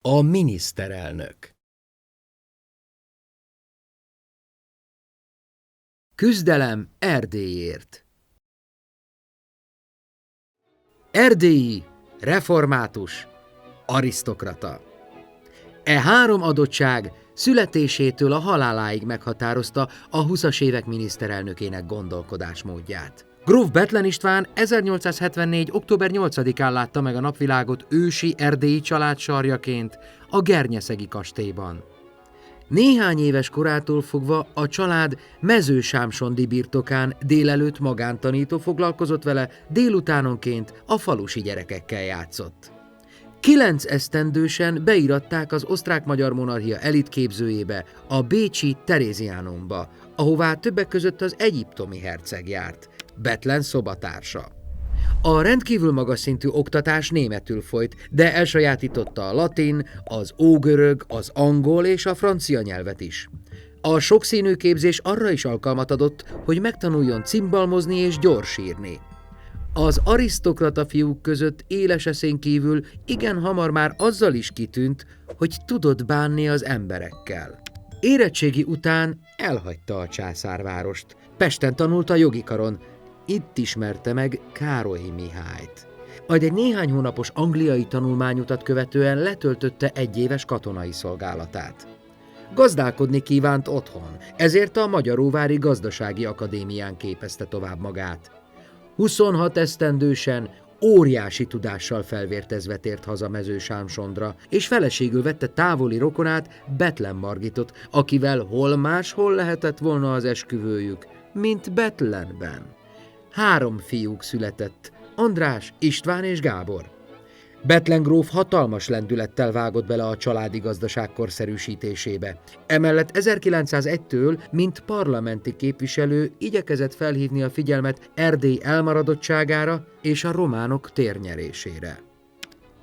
A miniszterelnök. Küzdelem Erdélyért. Erdélyi, református, arisztokrata. E három adottság születésétől a haláláig meghatározta a 20-as évek miniszterelnökének gondolkodásmódját. Gróf Bethlen István 1874. október 8-án látta meg a napvilágot ősi erdélyi család sarjaként a Gernyeszegi kastélyban. Néhány éves korától fogva a család Mezősámsondi birtokán délelőtt magántanító foglalkozott vele, délutánonként a falusi gyerekekkel játszott. 9 esztendősen beiratták az osztrák-magyar monarchia elitképzőjébe, a bécsi Teréziánumba, ahová többek között az egyiptomi herceg járt, Bethlen szobatársa. A rendkívül magas szintű oktatás németül folyt, de elsajátította a latin, az ógörög, az angol és a francia nyelvet is. A sokszínű képzés arra is alkalmat adott, hogy megtanuljon cimbalmozni és gyorsírni. Az arisztokrata fiúk között éles eszén kívül igen hamar már azzal is kitűnt, hogy tudott bánni az emberekkel. Érettségi után elhagyta a császárvárost. Pesten tanult a jogi karon. Itt ismerte meg Károly Mihályt. Majd egy néhány hónapos angliai tanulmányutat követően letöltötte 1 éves katonai szolgálatát. Gazdálkodni kívánt otthon, ezért a Magyaróvári Gazdasági Akadémián képezte tovább magát. 26 esztendősen óriási tudással felvértezve tért haza Mezősámsondra, és feleségül vette távoli rokonát, Bethlen Margitot, akivel hol máshol lehetett volna az esküvőjük, mint Bethlenben. 3 fiúk született, András, István és Gábor. Bethlen gróf hatalmas lendülettel vágott bele a családi gazdaság korszerűsítésébe. Emellett 1901-től, mint parlamenti képviselő igyekezett felhívni a figyelmet Erdély elmaradottságára és a románok térnyerésére.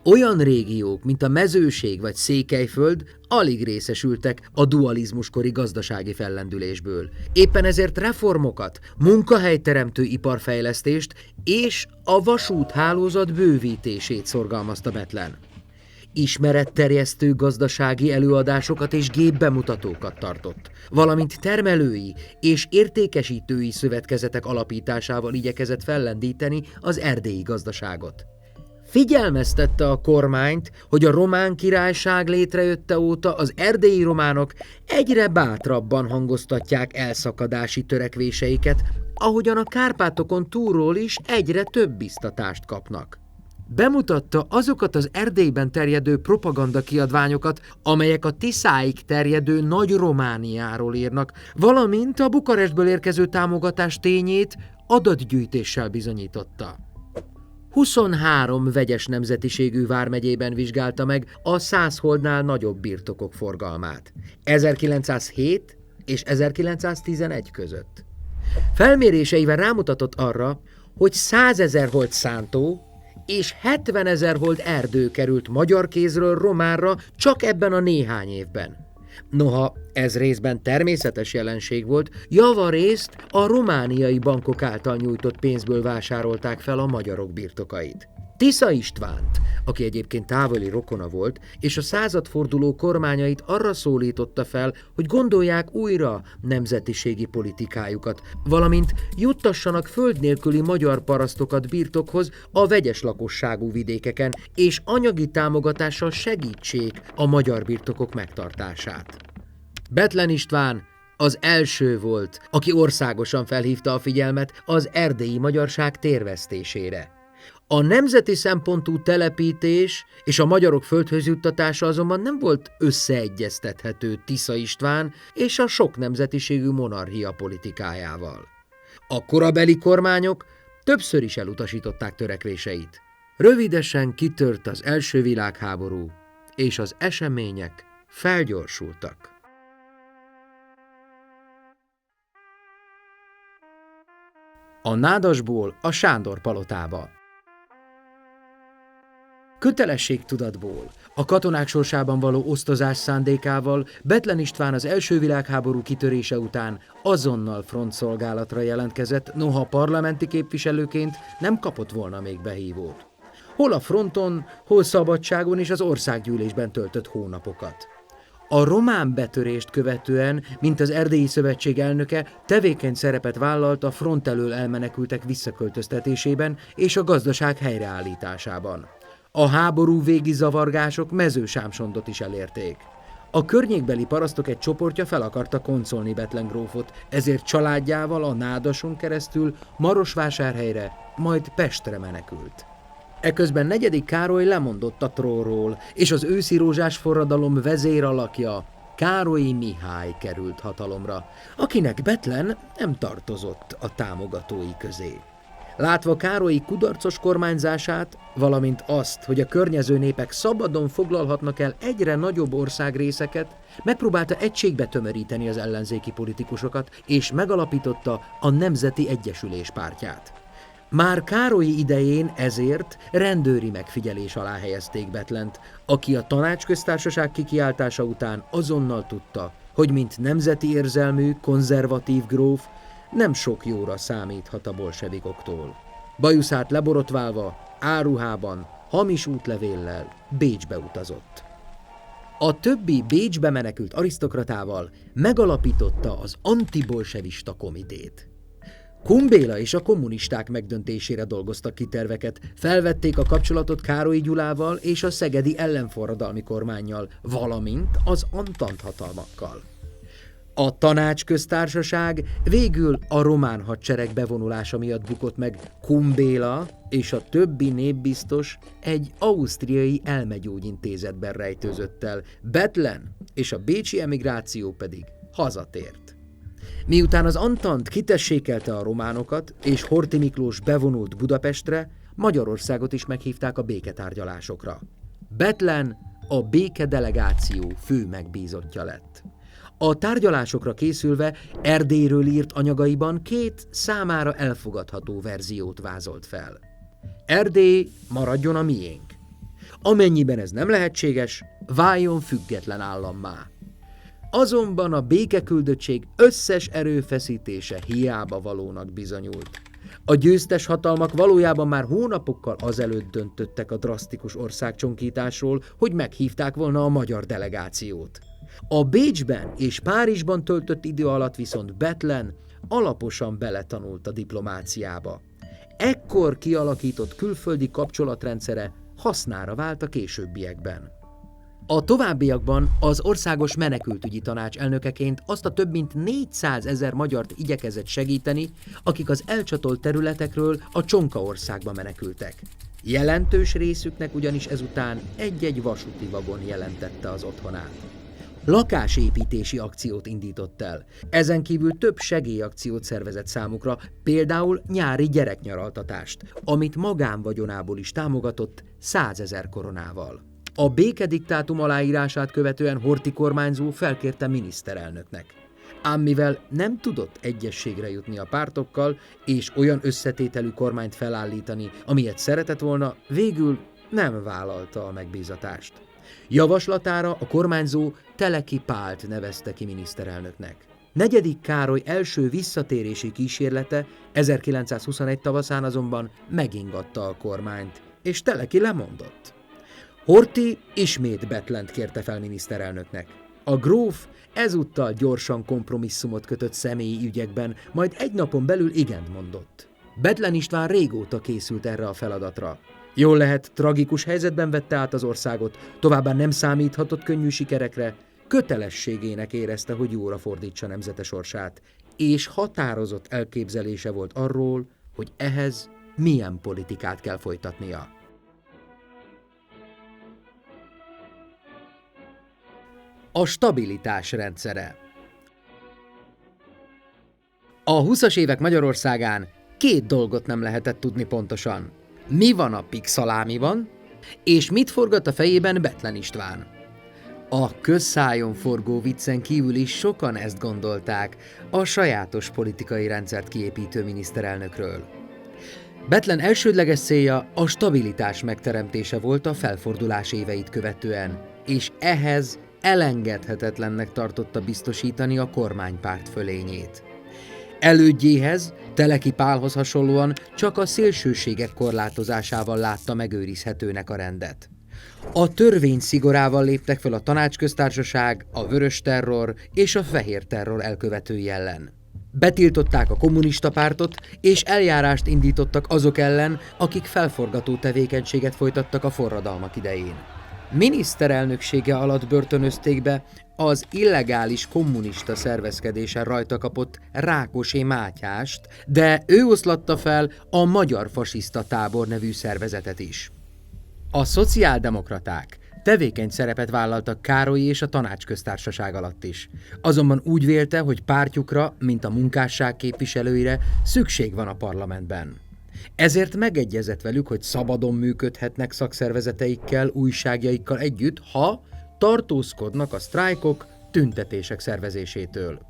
Olyan régiók, mint a Mezőség vagy Székelyföld alig részesültek a dualizmuskori gazdasági fellendülésből. Éppen ezért reformokat, munkahelyteremtő iparfejlesztést és a vasúthálózat bővítését szorgalmazta Bethlen. Ismeretterjesztő gazdasági előadásokat és gépbemutatókat tartott, valamint termelői és értékesítői szövetkezetek alapításával igyekezett fellendíteni az erdélyi gazdaságot. Figyelmeztette a kormányt, hogy a román királyság létrejötte óta az erdélyi románok egyre bátrabban hangoztatják elszakadási törekvéseiket, ahogyan a Kárpátokon túlról is egyre több biztatást kapnak. Bemutatta azokat az Erdélyben terjedő propagandakiadványokat, amelyek a Tiszáig terjedő Nagy Romániáról írnak, valamint a Bukarestből érkező támogatás tényét adatgyűjtéssel bizonyította. 23 vegyes nemzetiségű vármegyében vizsgálta meg a 100 holdnál nagyobb birtokok forgalmát. 1907 és 1911 között. Felméréseivel rámutatott arra, hogy 100 000 hold szántó és 70 000 hold erdő került magyar kézről románra csak ebben a néhány évben. Noha ez részben természetes jelenség volt, javarészt a romániai bankok által nyújtott pénzből vásárolták fel a magyarok birtokait. Tisza Istvánt, aki egyébként távoli rokona volt, és a századforduló kormányait arra szólította fel, hogy gondolják újra nemzetiségi politikájukat, valamint juttassanak föld nélküli magyar parasztokat birtokhoz a vegyes lakosságú vidékeken, és anyagi támogatással segítsék a magyar birtokok megtartását. Bethlen István az első volt, aki országosan felhívta a figyelmet az erdélyi magyarság térvesztésére. A nemzeti szempontú telepítés és a magyarok földhöz juttatása azonban nem volt összeegyeztethető Tisza István és a sok nemzetiségű monarchia politikájával. A korabeli kormányok többször is elutasították törekvéseit. Rövidesen kitört az első világháború, és az események felgyorsultak. A Nádasból a Sándor palotába. Kötelességtudatból, a katonák sorsában való osztozás szándékával Bethlen István az első világháború kitörése után azonnal frontszolgálatra jelentkezett, noha parlamenti képviselőként nem kapott volna még behívót. hol a fronton, hol szabadságon és az országgyűlésben töltött hónapokat. A román betörést követően, mint az Erdélyi Szövetség elnöke, tevékeny szerepet vállalt a front elől elmenekültek visszaköltöztetésében és a gazdaság helyreállításában. A háború végi zavargások Mezősámsondot is elérték. A környékbeli parasztok egy csoportja fel akarta koncolni Bethlen grófot, ezért családjával a Nádason keresztül Marosvásárhelyre, majd Pestre menekült. Eközben 4. Károly lemondott a trónról, és az őszi rózsás forradalom vezéralakja, Károlyi Mihály került hatalomra, akinek Bethlen nem tartozott a támogatói közé. Látva Károlyi kudarcos kormányzását, valamint azt, hogy a környező népek szabadon foglalhatnak el egyre nagyobb országrészeket, megpróbálta egységbe tömöríteni az ellenzéki politikusokat, és megalapította a Nemzeti Egyesülés pártját. Már Károlyi idején ezért rendőri megfigyelés alá helyezték Bethlent, aki a Tanácsköztársaság kikiáltása után azonnal tudta, hogy mint nemzeti érzelmű, konzervatív gróf nem sok jóra számíthat a bolsevikoktól. Bajuszát leborotválva, áruhában, hamis útlevéllel Bécsbe utazott. A többi Bécsbe menekült arisztokratával megalapította az antibolsevista komitét. Kumbéla és a kommunisták megdöntésére dolgoztak ki terveket, felvették a kapcsolatot Károlyi Gyulával és a szegedi ellenforradalmi kormánnyal, valamint az antant hatalmakkal. A Tanácsköztársaság végül a román hadsereg bevonulása miatt bukott meg, Kumbéla és a többi népbiztos egy ausztriai elmegyógyintézetben rejtőzött el, Bethlen és a bécsi emigráció pedig hazatért. Miután az antant kitessékelte a románokat, és Horthy Miklós bevonult Budapestre, Magyarországot is meghívták a béketárgyalásokra. Bethlen a békedelegáció fő megbízottja lett. A tárgyalásokra készülve Erdélyről írt anyagaiban 2 számára elfogadható verziót vázolt fel. Erdély maradjon a miénk. Amennyiben ez nem lehetséges, váljon független állammá. Azonban a békeküldöttség összes erőfeszítése hiába valónak bizonyult. A győztes hatalmak valójában már hónapokkal azelőtt döntöttek a drasztikus országcsonkításról, hogy meghívták volna a magyar delegációt. A Bécsben és Párizsban töltött idő alatt viszont Bethlen alaposan beletanult a diplomáciába. Ekkor kialakított külföldi kapcsolatrendszere hasznára vált a későbbiekben. A továbbiakban az Országos Menekültügyi Tanács elnökeként azt a több mint 400 000 magyart igyekezett segíteni, akik az elcsatolt területekről a Csonkaországba menekültek. Jelentős részüknek ugyanis ezután egy-egy vasúti vagon jelentette az otthonát. Lakásépítési akciót indított el. Ezen kívül több segélyakciót szervezett számukra, például nyári gyereknyaraltatást, amit magánvagyonából is támogatott 100 000 koronával. A békediktátum aláírását követően Horthy kormányzó felkérte miniszterelnöknek. Ám mivel nem tudott egyességre jutni a pártokkal, és olyan összetételű kormányt felállítani, amilyet szeretett volna, végül nem vállalta a megbízatást. Javaslatára a kormányzó Teleki Pált nevezte ki miniszterelnöknek. 4. Károly első visszatérési kísérlete 1921 tavaszán azonban megingatta a kormányt, és Teleki lemondott. Horthy ismét Bethlent kérte fel miniszterelnöknek. A gróf ezúttal gyorsan kompromisszumot kötött személyi ügyekben, majd egy napon belül igent mondott. Bethlen István régóta készült erre a feladatra. Jól lehet, tragikus helyzetben vette át az országot, továbbá nem számíthatott könnyű sikerekre, kötelességének érezte, hogy jóra fordítsa nemzete sorsát, és határozott elképzelése volt arról, hogy ehhez milyen politikát kell folytatnia. A stabilitás rendszere. A 20-as évek Magyarországán 2 dolgot nem lehetett tudni pontosan. Mi van a Pixalámiban, és mit forgat a fejében Bethlen István. A közszájon forgó viccen kívül is sokan ezt gondolták a sajátos politikai rendszert kiépítő miniszterelnökről. Bethlen elsődleges célja a stabilitás megteremtése volt a felfordulás éveit követően, és ehhez elengedhetetlennek tartotta biztosítani a kormánypárt fölényét. Elődjéhez, Teleki Pálhoz hasonlóan csak a szélsőségek korlátozásával látta megőrizhetőnek a rendet. A törvény szigorával léptek fel a Tanácsköztársaság, a Vörös terror és a Fehér terror elkövetői ellen. Betiltották a kommunista pártot, és eljárást indítottak azok ellen, akik felforgató tevékenységet folytattak a forradalmak idején. Miniszterelnöksége alatt börtönözték be az illegális kommunista szervezkedésen rajta kapott Rákosi Mátyást, de ő oszlatta fel a Magyar Fasiszta Tábor nevű szervezetet is. A szociáldemokraták tevékeny szerepet vállaltak Károly és a Tanácsköztársaság alatt is. Azonban úgy vélte, hogy pártjukra, mint a munkásság képviselőire szükség van a parlamentben. Ezért megegyezett velük, hogy szabadon működhetnek szakszervezeteikkel, újságjaikkal együtt, ha tartózkodnak a sztrájkok, tüntetések szervezésétől.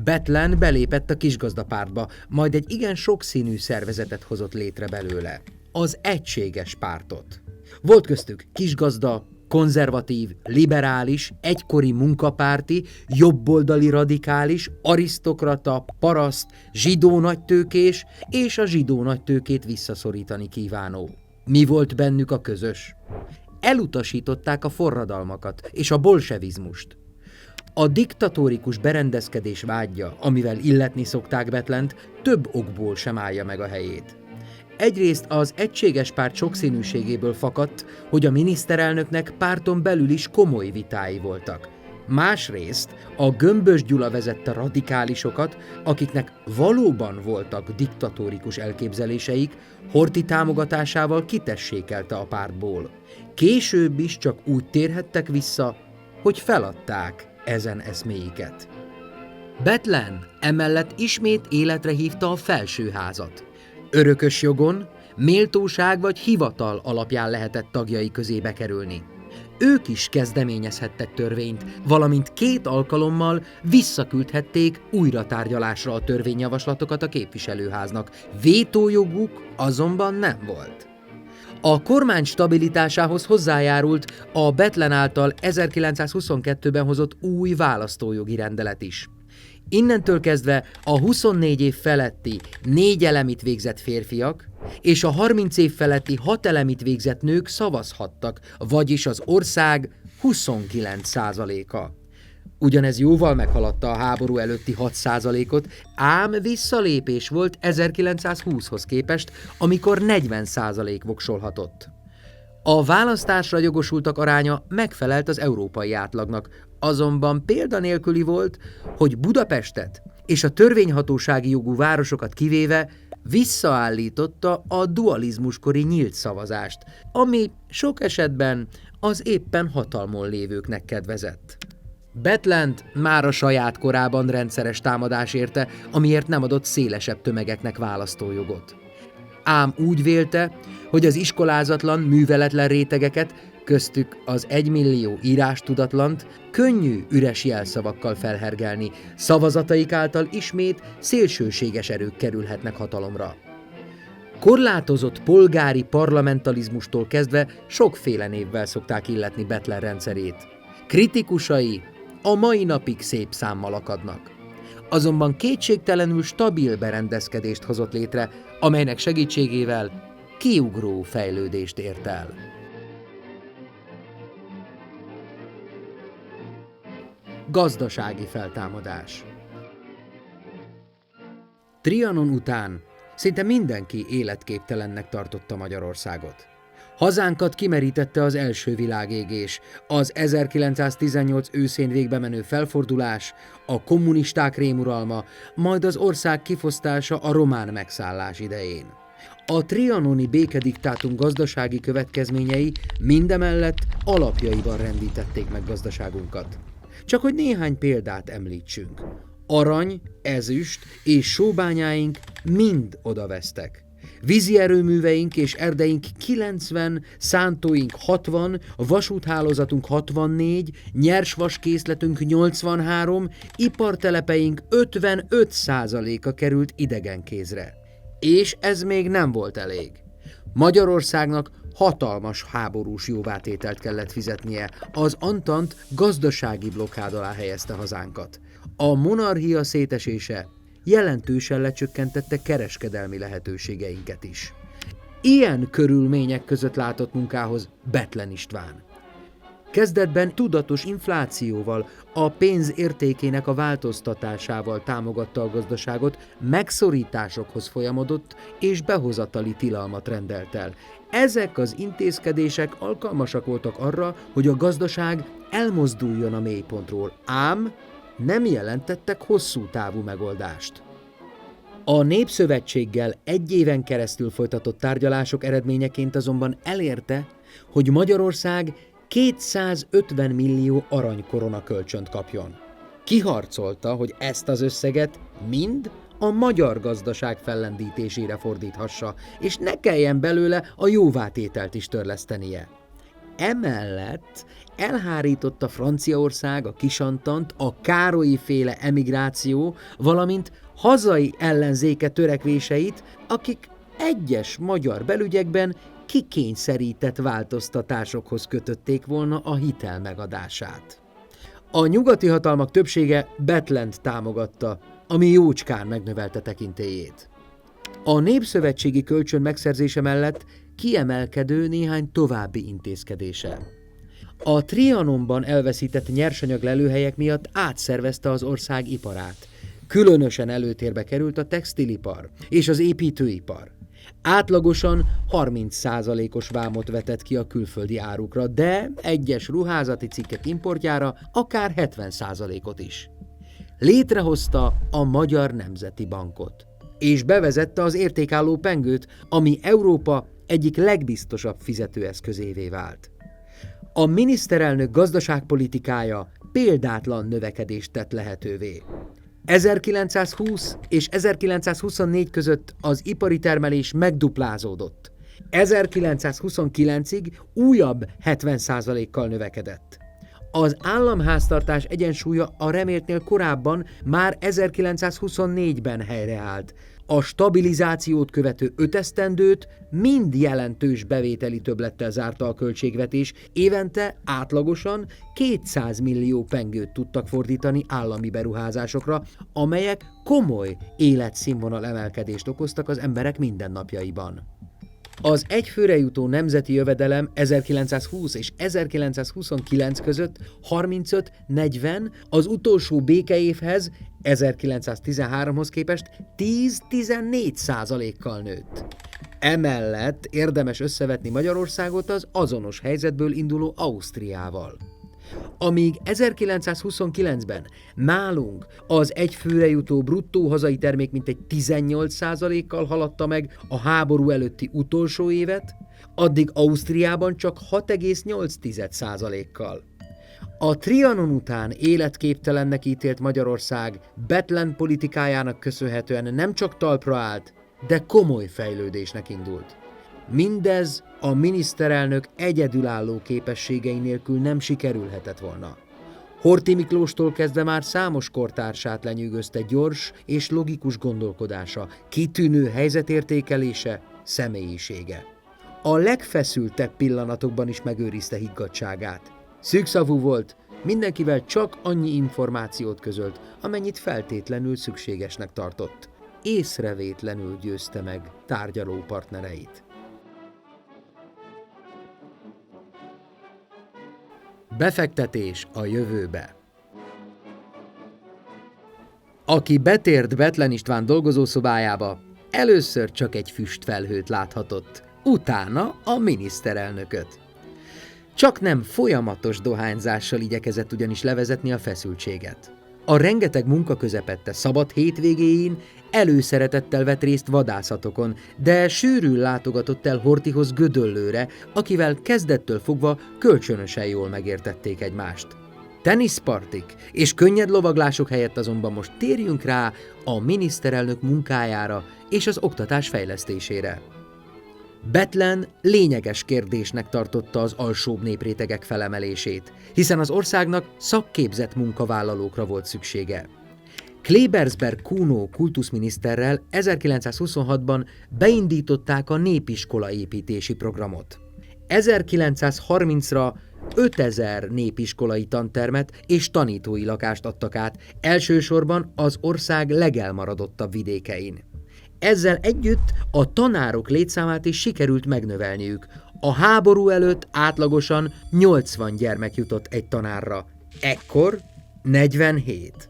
Bethlen belépett a kisgazdapártba, majd egy igen sokszínű szervezetet hozott létre belőle. Az Egységes Pártot. Volt köztük kisgazda, konzervatív, liberális, egykori munkapárti, jobboldali radikális, arisztokrata, paraszt, zsidó nagytőkés és a zsidó nagytőkét visszaszorítani kívánó. Mi volt bennük a közös? Elutasították a forradalmakat és a bolsevizmust. A diktatórikus berendezkedés vágya, amivel illetni szokták Bethlent, több okból sem állja meg a helyét. Egyrészt az Egységes Párt sokszínűségéből fakadt, hogy a miniszterelnöknek párton belül is komoly vitái voltak. Másrészt a Gömbös Gyula vezette radikálisokat, akiknek valóban voltak diktatórikus elképzeléseik, Horthy támogatásával kitessékelte a pártból. Később is csak úgy térhettek vissza, hogy feladták ezen eszméiket. Bethlen emellett ismét életre hívta a felsőházat. Örökös jogon, méltóság vagy hivatal alapján lehetett tagjai közé bekerülni. Ők is kezdeményezhettek törvényt, valamint 2 alkalommal visszaküldhették újratárgyalásra a törvényjavaslatokat a képviselőháznak. Vétójoguk azonban nem volt. A kormány stabilitásához hozzájárult a Bethlen által 1922-ben hozott új választójogi rendelet is. Innentől kezdve a 24 év feletti 4 elemit végzett férfiak és a 30 év feletti 6 elemit végzett nők szavazhattak, vagyis az ország 29%-a. Ugyanez jóval meghaladta a háború előtti 6%-ot, ám visszalépés volt 1920-hoz képest, amikor 40% voksolhatott. A választásra jogosultak aránya megfelelt az európai átlagnak, azonban példanélküli volt, hogy Budapestet és a törvényhatósági jogú városokat kivéve visszaállította a dualizmuskori nyílt szavazást, ami sok esetben az éppen hatalmon lévőknek kedvezett. Bethlent már a saját korában rendszeres támadás érte, amiért nem adott szélesebb tömegeknek választójogot. Ám úgy vélte, hogy az iskolázatlan, műveletlen rétegeket, köztük az 1 millió írástudatlant könnyű üres jelszavakkal felhergelni, szavazataik által ismét szélsőséges erők kerülhetnek hatalomra. Korlátozott polgári parlamentalizmustól kezdve sokféle névvel szokták illetni Bethlen rendszerét. Kritikusai a mai napig szép számmal akadnak. Azonban kétségtelenül stabil berendezkedést hozott létre, amelynek segítségével kiugró fejlődést ért el. Gazdasági feltámadás. Trianon után szinte mindenki életképtelennek tartotta Magyarországot. Hazánkat kimerítette az első világégés, az 1918 őszén végbemenő felfordulás, a kommunisták rémuralma, majd az ország kifosztása a román megszállás idején. A trianoni békediktátum gazdasági következményei mindemellett alapjaiban rendítették meg gazdaságunkat. Csak hogy néhány példát említsünk. Arany, ezüst és sóbányáink mind odavesztek. Vízi erőműveink és erdeink 90, szántóink 60, vasúthálózatunk 64, nyersvaskészletünk 83, ipartelepeink 55%-a került idegen kézre. És ez még nem volt elég. Magyarországnak hatalmas háborús jóvátételt kellett fizetnie, az Antant gazdasági blokkád alá helyezte hazánkat. A monarchia szétesése jelentősen lecsökkentette kereskedelmi lehetőségeinket is. Ilyen körülmények között látott munkához Bethlen István. Kezdetben tudatos inflációval, a pénz értékének a változtatásával támogatta a gazdaságot, megszorításokhoz folyamodott és behozatali tilalmat rendelt el. Ezek az intézkedések alkalmasak voltak arra, hogy a gazdaság elmozduljon a mélypontról, ám nem jelentettek hosszú távú megoldást. A Népszövetséggel 1 éven keresztül folytatott tárgyalások eredményeként azonban elérte, hogy Magyarország 250 millió aranykorona kölcsönt kapjon. Kiharcolta, hogy ezt az összeget mind a magyar gazdaság fellendítésére fordíthassa, és ne kelljen belőle a jóvátételt is törlesztenie. Emellett elhárította Franciaország a kisantant, a Károlyi-féle emigráció, valamint hazai ellenzéke törekvéseit, akik egyes magyar belügyekben kikényszerített változtatásokhoz kötötték volna a hitel megadását. A nyugati hatalmak többsége Bethlent támogatta, ami jócskán megnövelte tekintélyét. A népszövetségi kölcsön megszerzése mellett kiemelkedő néhány további intézkedése. A Trianonban elveszített nyersanyag lelőhelyek miatt átszervezte az ország iparát. Különösen előtérbe került a textilipar és az építőipar. Átlagosan 30%-os vámot vetett ki a külföldi árukra, de egyes ruházati cikkek importjára akár 70%-ot is. Létrehozta a Magyar Nemzeti Bankot, és bevezette az értékálló pengőt, ami Európa egyik legbiztosabb fizetőeszközévé vált. A miniszterelnök gazdaságpolitikája példátlan növekedést tett lehetővé. 1920 és 1924 között az ipari termelés megduplázódott. 1929-ig újabb 70%-kal növekedett. Az államháztartás egyensúlya a reméltnél korábban már 1924-ben helyreállt. A stabilizációt követő 5 esztendőt mind jelentős bevételi többlettel zárta a költségvetés, évente átlagosan 200 millió pengőt tudtak fordítani állami beruházásokra, amelyek komoly életszínvonal emelkedést okoztak az emberek mindennapjaiban. Az egyfőre jutó nemzeti jövedelem 1920 és 1929 között 35-40, az utolsó békeévhez 1913-hoz képest 10-14%-kal nőtt. Emellett érdemes összevetni Magyarországot az azonos helyzetből induló Ausztriával. Amíg 1929-ben nálunk az egyfőre jutó bruttó hazai termék mintegy 18%-kal haladta meg a háború előtti utolsó évet, addig Ausztriában csak 6,8%-kal. A Trianon után életképtelennek ítélt Magyarország Bethlen politikájának köszönhetően nem csak talpra állt, de komoly fejlődésnek indult. Mindez a miniszterelnök egyedülálló képességei nélkül nem sikerülhetett volna. Horthy Miklóstól kezdve már számos kortársát lenyűgözte gyors és logikus gondolkodása, kitűnő helyzetértékelése, személyisége. A legfeszültebb pillanatokban is megőrizte higgadtságát. Szűkszavú volt, mindenkivel csak annyi információt közölt, amennyit feltétlenül szükségesnek tartott. Észrevétlenül győzte meg tárgyaló partnereit. Befektetés a jövőbe. Aki betért Bethlen István dolgozószobájába, először csak egy füstfelhőt láthatott, utána a miniszterelnököt. Csak nem folyamatos dohányzással igyekezett ugyanis levezetni a feszültséget. A rengeteg munka közepette szabad hétvégéin előszeretettel vett részt vadászatokon, de sűrűn látogatott el Horthyhoz Gödöllőre, akivel kezdettől fogva kölcsönösen jól megértették egymást. Teniszpartik és könnyed lovaglások helyett azonban most térjünk rá a miniszterelnök munkájára és az oktatás fejlesztésére. Bethlen lényeges kérdésnek tartotta az alsóbb néprétegek felemelését, hiszen az országnak szakképzett munkavállalókra volt szüksége. Klebersberg Kuno kultuszminiszterrel 1926-ban beindították a népiskola építési programot. 1930-ra 5000 népiskolai tantermet és tanítói lakást adtak át, elsősorban az ország legelmaradottabb vidékein. Ezzel együtt a tanárok létszámát is sikerült megnövelniük. A háború előtt átlagosan 80 gyermek jutott egy tanárra, ekkor 47.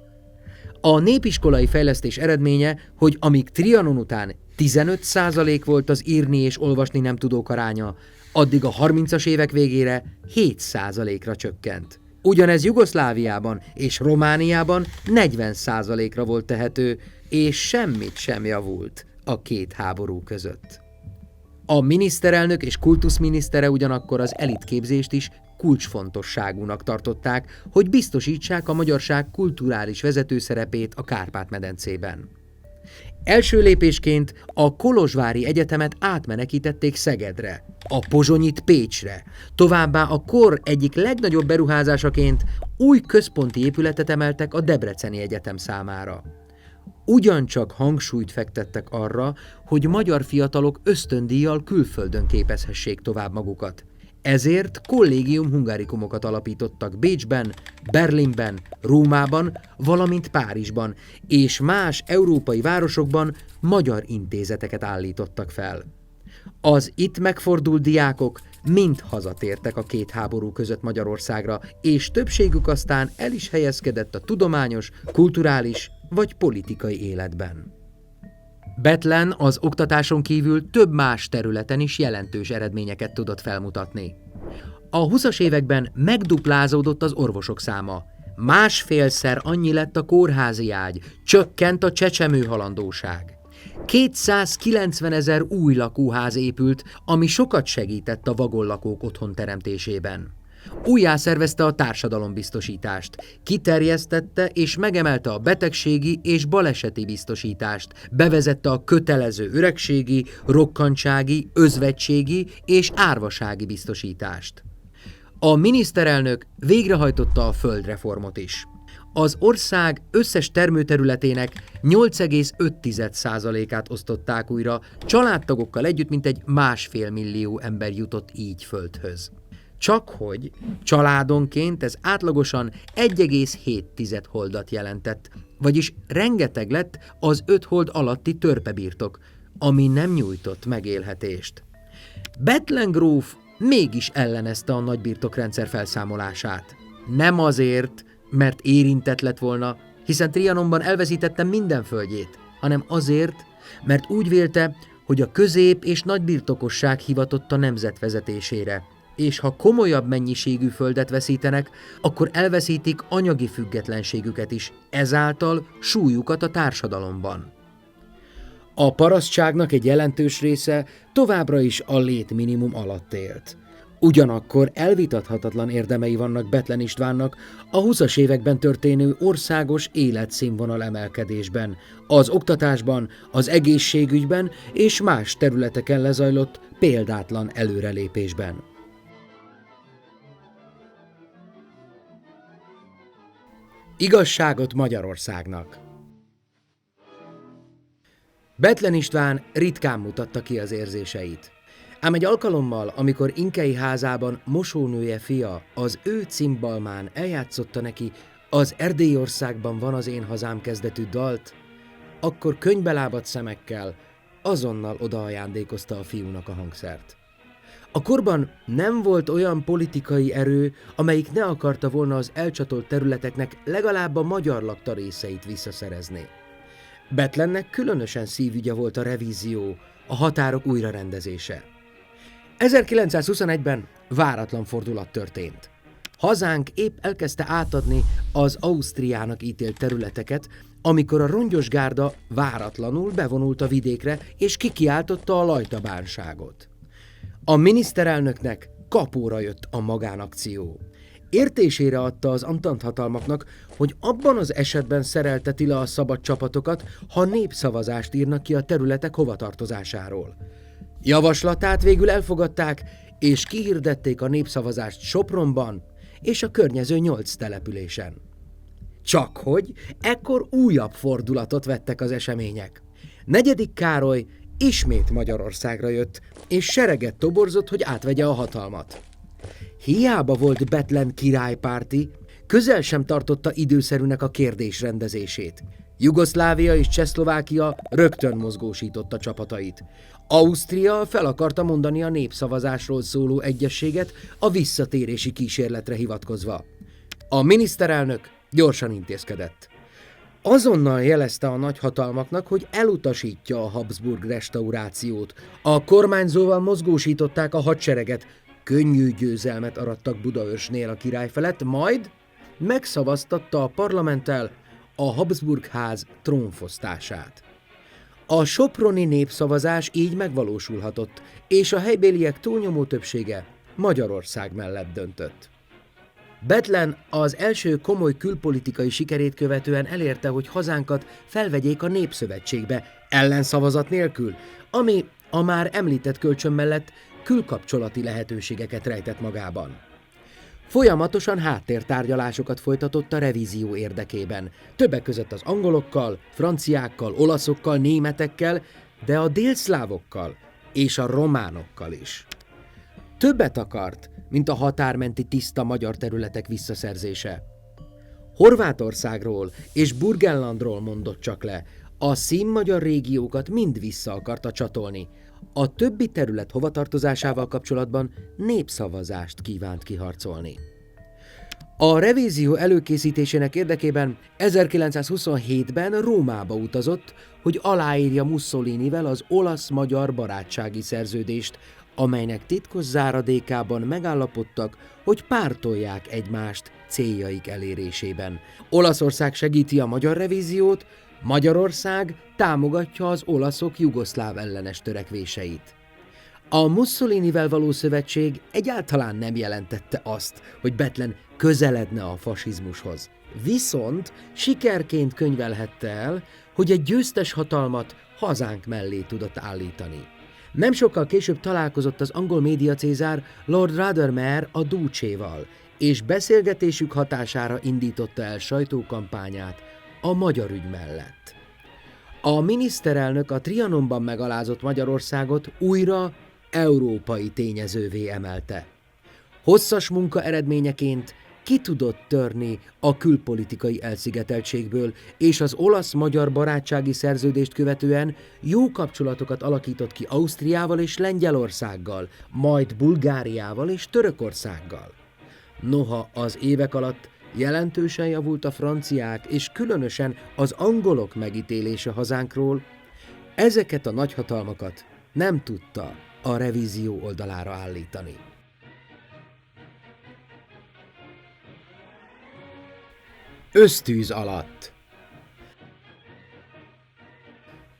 A népiskolai fejlesztés eredménye, hogy amíg Trianon után 15% volt az írni és olvasni nem tudók aránya, addig a 30-as évek végére 7%-ra csökkent. Ugyanez Jugoszláviában és Romániában 40%-ra volt tehető, és semmit sem javult a két háború között. A miniszterelnök és kultuszminisztere ugyanakkor az elitképzést is kulcsfontosságúnak tartották, hogy biztosítsák a magyarság kulturális vezetőszerepét a Kárpát-medencében. Első lépésként a kolozsvári egyetemet átmenekítették Szegedre, a Pozsonyit Pécsre, továbbá a kor egyik legnagyobb beruházásaként új központi épületet emeltek a Debreceni Egyetem számára. Ugyancsak hangsúlyt fektettek arra, hogy magyar fiatalok ösztöndíjjal külföldön képezhessék tovább magukat. Ezért collegium hungarikumokat alapítottak Bécsben, Berlinben, Rómában, valamint Párizsban, és más európai városokban magyar intézeteket állítottak fel. Az itt megfordult diákok mind hazatértek a két háború között Magyarországra, és többségük aztán el is helyezkedett a tudományos, kulturális vagy politikai életben. Bethlen az oktatáson kívül több más területen is jelentős eredményeket tudott felmutatni. A 20-as években megduplázódott az orvosok száma, másfélszer annyi lett a kórházi ágy, csökkent a csecsemőhalandóság. 290 000 új lakóház épült, ami sokat segített a vagonlakók otthonteremtésében. Újjászervezte a társadalombiztosítást, kiterjesztette és megemelte a betegségi és baleseti biztosítást, bevezette a kötelező öregségi, rokkantsági, özvegységi és árvasági biztosítást. A miniszterelnök végrehajtotta a földreformot is. Az ország összes termőterületének 8,5%-át osztották újra, családtagokkal együtt mintegy 1,5 millió ember jutott így földhöz. Csakhogy családonként ez átlagosan 1,7 holdat jelentett, vagyis rengeteg lett az 5 hold alatti törpebirtok, ami nem nyújtott megélhetést. Bethlen gróf mégis ellenezte a nagybirtokrendszer felszámolását. Nem azért, mert érintett lett volna, hiszen Trianonban elveszítette minden földjét, hanem azért, mert úgy vélte, hogy a közép- és nagybirtokosság hivatott a nemzet vezetésére, és ha komolyabb mennyiségű földet veszítenek, akkor elveszítik anyagi függetlenségüket is, ezáltal súlyukat a társadalomban. A parasztságnak egy jelentős része továbbra is a létminimum alatt élt. Ugyanakkor elvitathatatlan érdemei vannak Bethlen Istvánnak a 20-as években történő országos életszínvonal emelkedésben, az oktatásban, az egészségügyben és más területeken lezajlott példátlan előrelépésben. Igazságot Magyarországnak. Bethlen István ritkán mutatta ki az érzéseit. Ám egy alkalommal, amikor Inkei házában mosónője fia az ő cimbalmán eljátszotta neki az Erdélyországban van az én hazám kezdetű dalt, akkor könnybelábadt szemekkel azonnal odaajándékozta a fiúnak a hangszert. A korban nem volt olyan politikai erő, amelyik ne akarta volna az elcsatolt területeknek legalább a magyar lakta részeit visszaszerezni. Bethlennek különösen szívügye volt a revízió, a határok újrarendezése. 1921-ben váratlan fordulat történt. Hazánk épp elkezdte átadni az Ausztriának ítélt területeket, amikor a Rongyosgárda váratlanul bevonult a vidékre és kikiáltotta a lajtabánságot. A miniszterelnöknek kapóra jött a magánakció. Értésére adta az antant hatalmaknak, hogy abban az esetben szerelteti le a szabad csapatokat, ha népszavazást írnak ki a területek hovatartozásáról. Javaslatát végül elfogadták, és kihirdették a népszavazást Sopronban és a környező 8 településen. Csakhogy ekkor újabb fordulatot vettek az események. 4. Károly ismét Magyarországra jött, és sereget toborzott, hogy átvegye a hatalmat. Hiába volt Bethlen királypárti, közel sem tartotta időszerűnek a kérdés rendezését. Jugoszlávia és Csehszlovákia rögtön mozgósította csapatait. Ausztria fel akarta mondani a népszavazásról szóló egyezséget a visszatérési kísérletre hivatkozva. A miniszterelnök gyorsan intézkedett. Azonnal jelezte a nagyhatalmaknak, hogy elutasítja a Habsburg restaurációt. A kormányzóval mozgósították a hadsereget, könnyű győzelmet arattak Budaörsnél a király felett, majd megszavaztatta a parlamenttel a Habsburg ház trónfosztását. A soproni népszavazás így megvalósulhatott, és a helybéliek túlnyomó többsége Magyarország mellett döntött. Bethlen az első komoly külpolitikai sikerét követően elérte, hogy hazánkat felvegyék a Népszövetségbe ellenszavazat nélkül, ami a már említett kölcsön mellett külkapcsolati lehetőségeket rejtett magában. Folyamatosan háttértárgyalásokat folytatott a revízió érdekében, többek között az angolokkal, franciákkal, olaszokkal, németekkel, de a délszlávokkal és a románokkal is. Többet akart, mint a határmenti tiszta magyar területek visszaszerzése. Horvátországról és Burgenlandról mondott csak le, a színmagyar régiókat mind vissza akarta csatolni. A többi terület hovatartozásával kapcsolatban népszavazást kívánt kiharcolni. A revízió előkészítésének érdekében 1927-ben Rómába utazott, hogy aláírja Mussolinivel az olasz-magyar barátsági szerződést, amelynek titkos záradékában megállapodtak, hogy pártolják egymást céljaik elérésében. Olaszország segíti a magyar revíziót, Magyarország támogatja az olaszok jugoszláv ellenes törekvéseit. A Mussolinivel való szövetség egyáltalán nem jelentette azt, hogy Bethlen közeledne a fasizmushoz. Viszont sikerként könyvelhette el, hogy egy győztes hatalmat hazánk mellé tudott állítani. Nem sokkal később találkozott az angol médiacézár Lord Rothermere a Ducéval, és beszélgetésük hatására indította el sajtókampányát a magyar ügy mellett. A miniszterelnök a Trianonban megalázott Magyarországot újra európai tényezővé emelte. Hosszas munka eredményeként ki tudott törni a külpolitikai elszigeteltségből, és az olasz-magyar barátsági szerződést követően jó kapcsolatokat alakított ki Ausztriával és Lengyelországgal, majd Bulgáriával és Törökországgal. Noha az évek alatt jelentősen javult a franciák és különösen az angolok megítélése hazánkról, ezeket a nagyhatalmakat nem tudta a revízió oldalára állítani. Ösztűz alatt.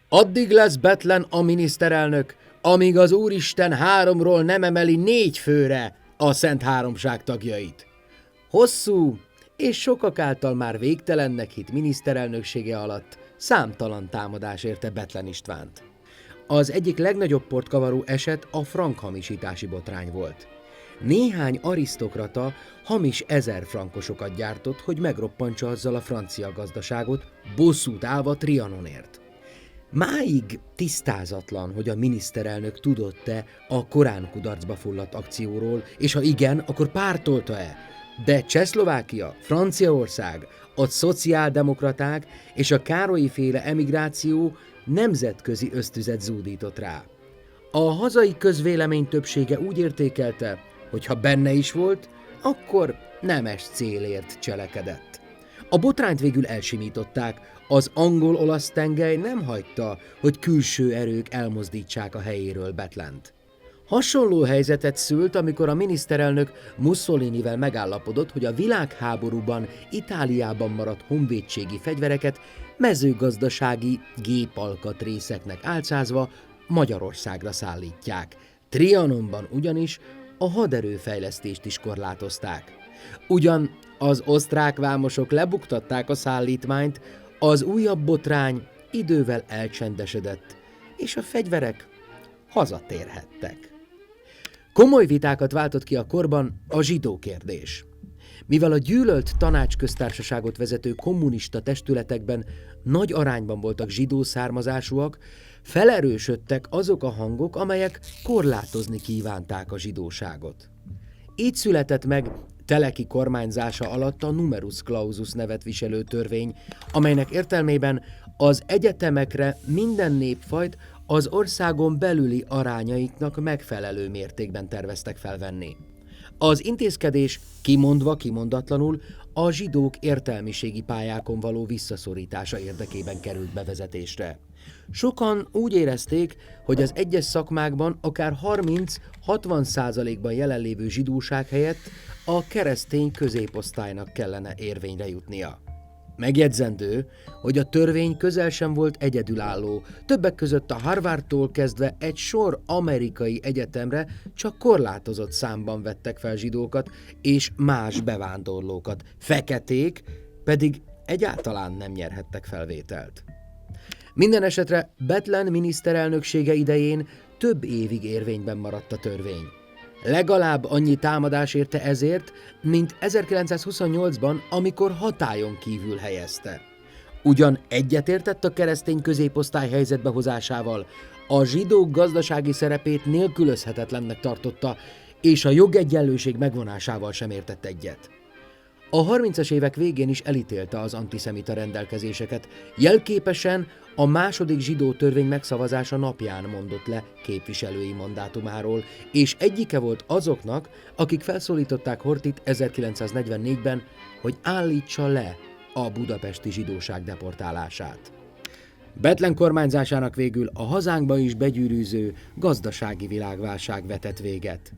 Addig lesz Bethlen a miniszterelnök, amíg az Úristen 3-ról nem emeli 4 főre a Szent Háromság tagjait. Hosszú és sokak által már végtelennek hitt miniszterelnöksége alatt számtalan támadás érte Bethlen Istvánt. Az egyik legnagyobb portkavaró eset a frankhamisítási botrány volt. Néhány arisztokrata hamis 1000 frankosokat gyártott, hogy megroppantsa azzal a francia gazdaságot, bosszút állva Trianonért. Máig tisztázatlan, hogy a miniszterelnök tudott-e a korán kudarcba fulladt akcióról, és ha igen, akkor pártolta-e. De Csehszlovákia, Franciaország, a szociáldemokraták és a Károlyi-féle emigráció nemzetközi ösztüzet zúdított rá. A hazai közvélemény többsége úgy értékelte, hogy ha benne is volt, akkor nemes célért cselekedett. A botrányt végül elsimították, az angol-olasz tengely nem hagyta, hogy külső erők elmozdítsák a helyéről Bethlent. Hasonló helyzetet szült, amikor a miniszterelnök Mussolinivel megállapodott, hogy a világháborúban Itáliában maradt honvédségi fegyvereket mezőgazdasági gépalkatrészeknek álcázva Magyarországra szállítják. Trianonban ugyanis a haderőfejlesztést is korlátozták. Ugyan az osztrák vámosok lebuktatták a szállítmányt, az újabb botrány idővel elcsendesedett, és a fegyverek hazatérhettek. Komoly vitákat váltott ki a korban a zsidó kérdés. Mivel a gyűlölt tanácsköztársaságot vezető kommunista testületekben nagy arányban voltak zsidó származásúak, felerősödtek azok a hangok, amelyek korlátozni kívánták a zsidóságot. Így született meg Teleki kormányzása alatt a Numerus Clausus nevet viselő törvény, amelynek értelmében az egyetemekre minden népfajt az országon belüli arányaiknak megfelelő mértékben terveztek felvenni. Az intézkedés kimondva, kimondatlanul a zsidók értelmiségi pályákon való visszaszorítása érdekében került bevezetésre. Sokan úgy érezték, hogy az egyes szakmákban akár 30-60%-ban jelenlévő zsidóság helyett a keresztény középosztálynak kellene érvényre jutnia. Megjegyzendő, hogy a törvény közel sem volt egyedülálló, többek között a Harvardtól kezdve egy sor amerikai egyetemre csak korlátozott számban vettek fel zsidókat és más bevándorlókat, feketék pedig egyáltalán nem nyerhettek felvételt. Minden esetre Bethlen miniszterelnöksége idején több évig érvényben maradt a törvény. Legalább annyi támadás érte ezért, mint 1928-ban, amikor hatályon kívül helyezte. Ugyan egyetértett a keresztény középosztály helyzetbe hozásával, a zsidók gazdasági szerepét nélkülözhetetlennek tartotta, és a jogegyenlőség megvonásával sem értett egyet. A 30-as évek végén is elítélte az antiszemita rendelkezéseket, jelképesen a második zsidó törvény megszavazása napján mondott le képviselői mandátumáról, és egyike volt azoknak, akik felszólították Horthyt 1944-ben, hogy állítsa le a budapesti zsidóság deportálását. Bethlen kormányzásának végül a hazánkba is begyűrűző gazdasági világválság vetett véget.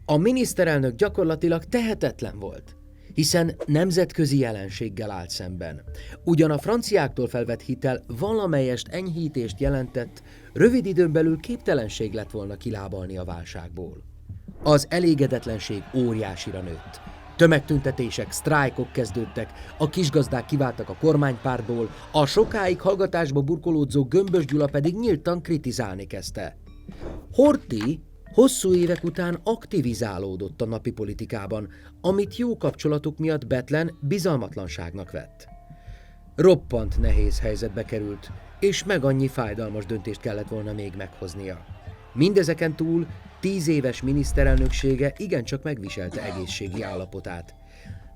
A miniszterelnök gyakorlatilag tehetetlen volt, hiszen nemzetközi jelenséggel állt szemben. Ugyan a franciáktól felvett hitel valamelyest enyhítést jelentett, rövid időn belül képtelenség lett volna kilábalni a válságból. Az elégedetlenség óriásira nőtt. Tömegtüntetések, sztrájkok kezdődtek, a kisgazdák kiváltak a kormánypártból, a sokáig hallgatásba burkolódzó Gömbös Gyula pedig nyíltan kritizálni kezdte. Horthy hosszú évek után aktivizálódott a napi politikában, amit jó kapcsolatuk miatt Bethlen bizalmatlanságnak vett. Roppant nehéz helyzetbe került, és meg annyi fájdalmas döntést kellett volna még meghoznia. Mindezeken túl 10 éves miniszterelnöksége igencsak megviselte egészségi állapotát.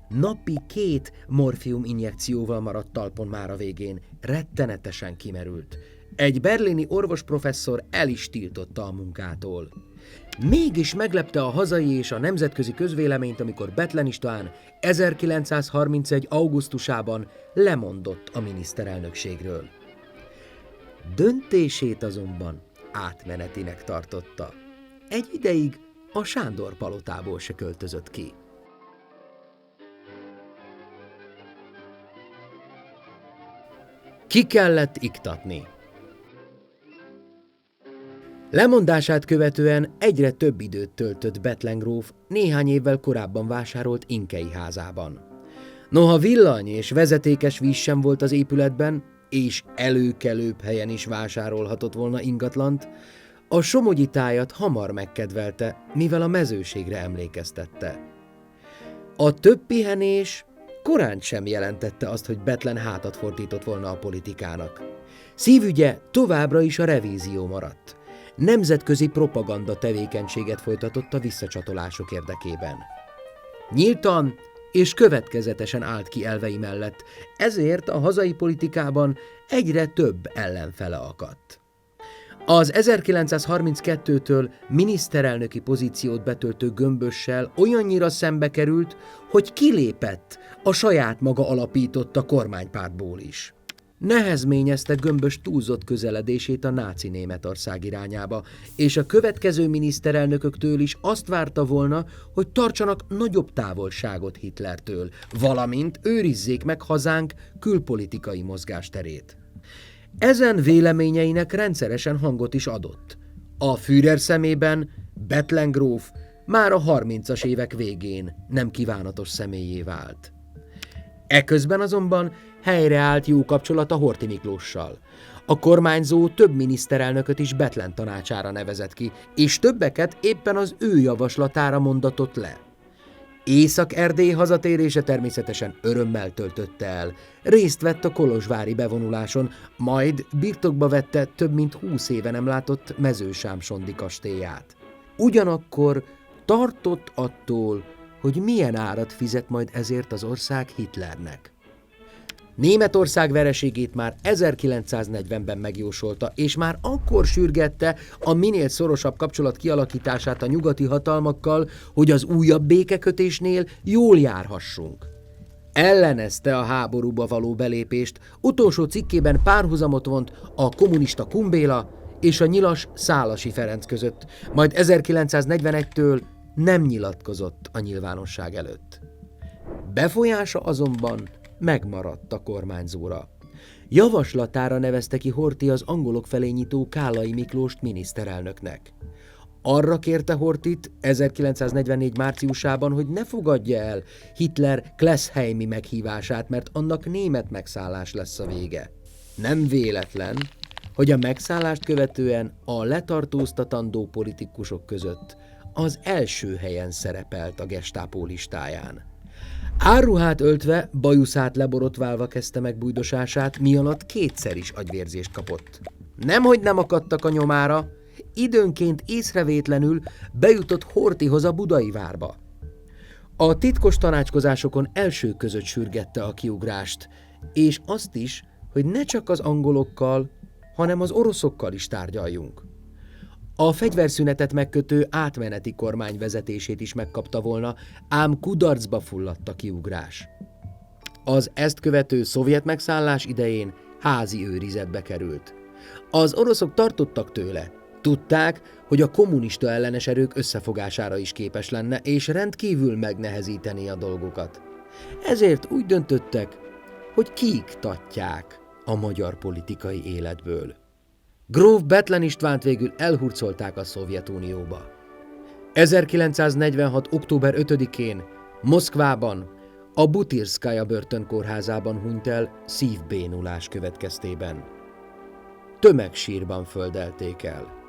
Napi 2 morfium injekcióval maradt talpon már a végén, rettenetesen kimerült. Egy berlini orvosprofesszor el is tiltotta a munkától. Mégis meglepte a hazai és a nemzetközi közvéleményt, amikor Bethlen István 1931. augusztusában lemondott a miniszterelnökségről. Döntését azonban átmenetinek tartotta. Egy ideig a Sándor palotából se költözött ki. Ki kellett iktatni. Lemondását követően egyre több időt töltött Bethlen gróf néhány évvel korábban vásárolt Inkey házában. Noha villany és vezetékes víz sem volt az épületben, és előkelőbb helyen is vásárolhatott volna ingatlant, a somogyi tájat hamar megkedvelte, mivel a mezőségre emlékeztette. A több pihenés korán sem jelentette azt, hogy Bethlen hátat fordított volna a politikának. Szívügye továbbra is a revízió maradt. Nemzetközi propaganda tevékenységet folytatott a visszacsatolások érdekében. Nyíltan és következetesen állt ki elvei mellett, ezért a hazai politikában egyre több ellenfele akadt. Az 1932-től miniszterelnöki pozíciót betöltő Gömbössel olyannyira szembe került, hogy kilépett a saját maga alapította kormánypártból is. Nehezményezte Gömbös túlzott közeledését a náci Németország irányába, és a következő miniszterelnököktől is azt várta volna, hogy tartsanak nagyobb távolságot Hitlertől, valamint őrizzék meg hazánk külpolitikai mozgásterét. Ezen véleményeinek rendszeresen hangot is adott. A Führer szemében Bethlen gróf már a 30-as évek végén nem kívánatos személlyé vált. Eközben azonban helyreállt jó kapcsolat a Horthy Miklóssal. A kormányzó több miniszterelnököt is Bethlen tanácsára nevezett ki, és többeket éppen az ő javaslatára mondatott le. Észak-Erdély hazatérése természetesen örömmel töltötte el. Részt vett a kolozsvári bevonuláson, majd birtokba vette több mint 20 éve nem látott Mezősám-Sondi kastélyát. Ugyanakkor tartott attól, hogy milyen árat fizet majd ezért az ország Hitlernek. Németország vereségét már 1940-ben megjósolta, és már akkor sürgette a minél szorosabb kapcsolat kialakítását a nyugati hatalmakkal, hogy az újabb békekötésnél jól járhassunk. Ellenezte a háborúba való belépést, utolsó cikkében párhuzamot vont a kommunista Kumbéla és a nyilas Szálasi Ferenc között, majd 1941-től nem nyilatkozott a nyilvánosság előtt. Befolyása azonban megmaradt a kormányzóra. Javaslatára nevezte ki Horthy az angolok felé nyitó Kállai Miklóst miniszterelnöknek. Arra kérte Horthyt 1944 márciusában, hogy ne fogadja el Hitler Kleszheimi meghívását, mert annak német megszállás lesz a vége. Nem véletlen, hogy a megszállást követően a letartóztatandó politikusok között az első helyen szerepelt a Gestapo listáján. Árruhát öltve, bajuszát leborotválva kezdte meg bújdosását, mi alatt kétszer is agyvérzést kapott. Nemhogy nem akadtak a nyomára, időnként észrevétlenül bejutott Horthyhoz a Budai várba. A titkos tanácskozásokon első között sürgette a kiugrást, és azt is, hogy ne csak az angolokkal, hanem az oroszokkal is tárgyaljunk. A fegyverszünetet megkötő átmeneti kormány vezetését is megkapta volna, ám kudarcba fulladt a kiugrás. Az ezt követő szovjet megszállás idején házi őrizetbe került. Az oroszok tartottak tőle, tudták, hogy a kommunista ellenes erők összefogására is képes lenne, és rendkívül megnehezíteni a dolgokat. Ezért úgy döntöttek, hogy kiiktatják a magyar politikai életből. Gróf Bethlen Istvánt végül elhurcolták a Szovjetunióba. 1946. október 5-én Moszkvában, a Butirszkaja börtönkórházában hunyt el szívbénulás következtében. Tömegsírban földelték el.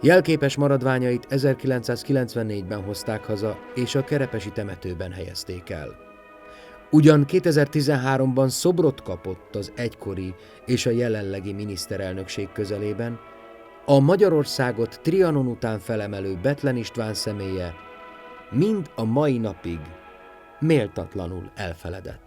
Jelképes maradványait 1994-ben hozták haza, és a kerepesi temetőben helyezték el. Ugyan 2013-ban szobrot kapott az egykori és a jelenlegi miniszterelnökség közelében, a Magyarországot Trianon után felemelő Bethlen István személye mind a mai napig méltatlanul elfeledett.